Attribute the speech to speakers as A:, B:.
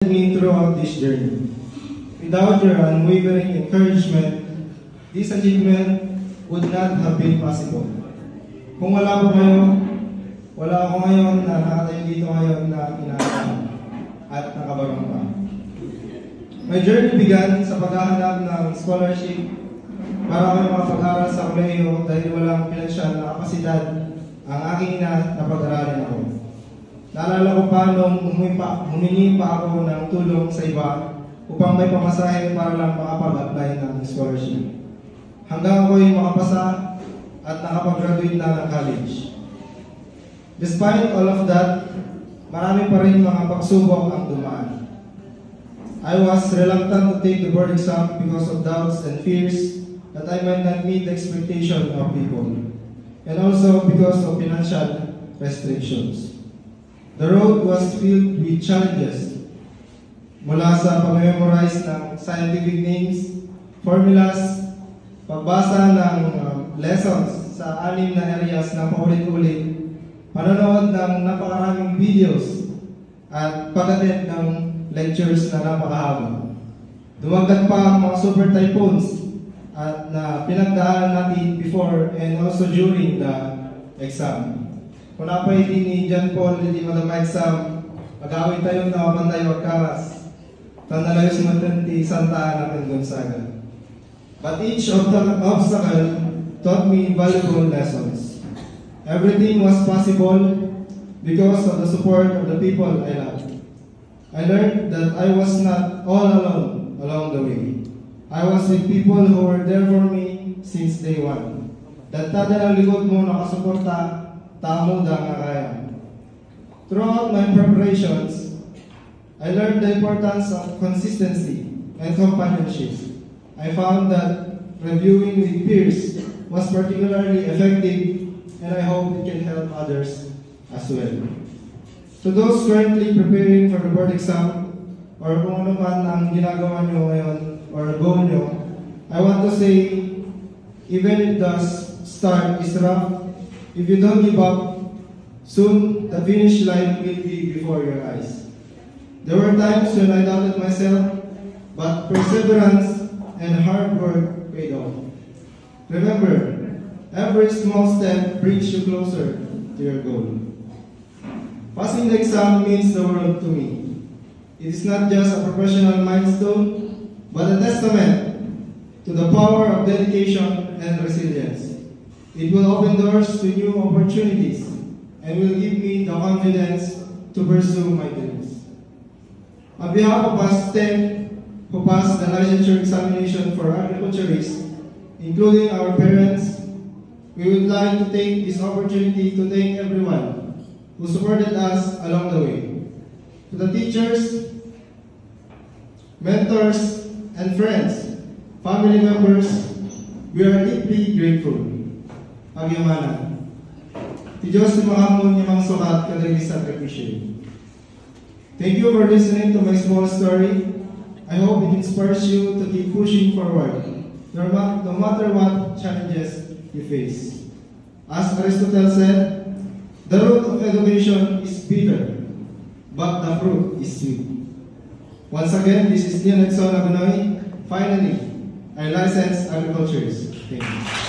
A: me throughout this journey. Without your unwavering encouragement, this achievement would not have been possible. Kung wala po kayo, wala ako ngayon na nakatayo dito ngayon na inaasahan at nakabarang pa. My journey began sa paghahanap ng scholarship para ako makapag-aral sa kolehiyo dahil walang pinansyal na kapasidad ang aking napag-aralin ako. Naalala ko pa nung humingi pa ako ng tulong sa iba upang may pamasahe para lang makapag-apply ng scholarship. Hanggang ako'y makapasa at nakapag-graduate na ng college. Despite all of that, marami pa rin mga pagsubok ang dumaan. I was reluctant to take the board exam because of doubts and fears that I might not meet the expectation of people, and also because of financial restrictions. The road was filled with challenges, mula sa pag-memorize ng scientific names, formulas, pagbasa ng lessons sa 6 na areas na paulit-ulit, panonood ng napakaraming videos, at pag-attend ng lectures na napakahaba. Dumagat pa ang mga super typhoons at na pinagdaanan natin before and also during the exam. Kung napay din ni John Paul, hindi mo na exam, mag-awit tayo na mapantay o karas. Tanalayo sumatanti, Santa Ana, Gonzaga. But each obstacle taught me valuable lessons. Everything was possible because of the support of the people I loved. I learned that I was not all alone along the way. I was with people who were there for me since day one. That tada ng likod mo nakasuporta, tamo da nga kaya. Throughout my preparations, I learned the importance of consistency and companionship. I found that reviewing with peers was particularly effective, and I hope it can help others as well. To those currently preparing for the board exam, or kung ano man ang ginagawa nyo ngayon, or goal nyo, I want to say, even if the start is rough, if you don't give up, soon the finish line will be before your eyes. There were times when I doubted myself, but perseverance and hard work paid off. Remember, every small step brings you closer to your goal. Passing the exam means the world to me. It is not just a professional milestone, but a testament to the power of dedication and resilience. It will open doors to new opportunities and will give me the confidence to pursue my dreams. On behalf of us 10 who passed the licensure examination for agriculturists, including our parents, we would like to take this opportunity to thank everyone who supported us along the way. To the teachers, mentors, and friends, family members, we are deeply grateful. Pagyamanan. Ti Diyos si mahamon niya mga sukat kadagli sakripisyo. Thank you for listening to my small story. I hope it inspires you to keep pushing forward, no matter what challenges you face. As Aristotle said, the root of education is bitter, but the fruit is sweet. Once again, this is Leon Edson Agunoy. Finally, I licensed agriculturist. Thank you.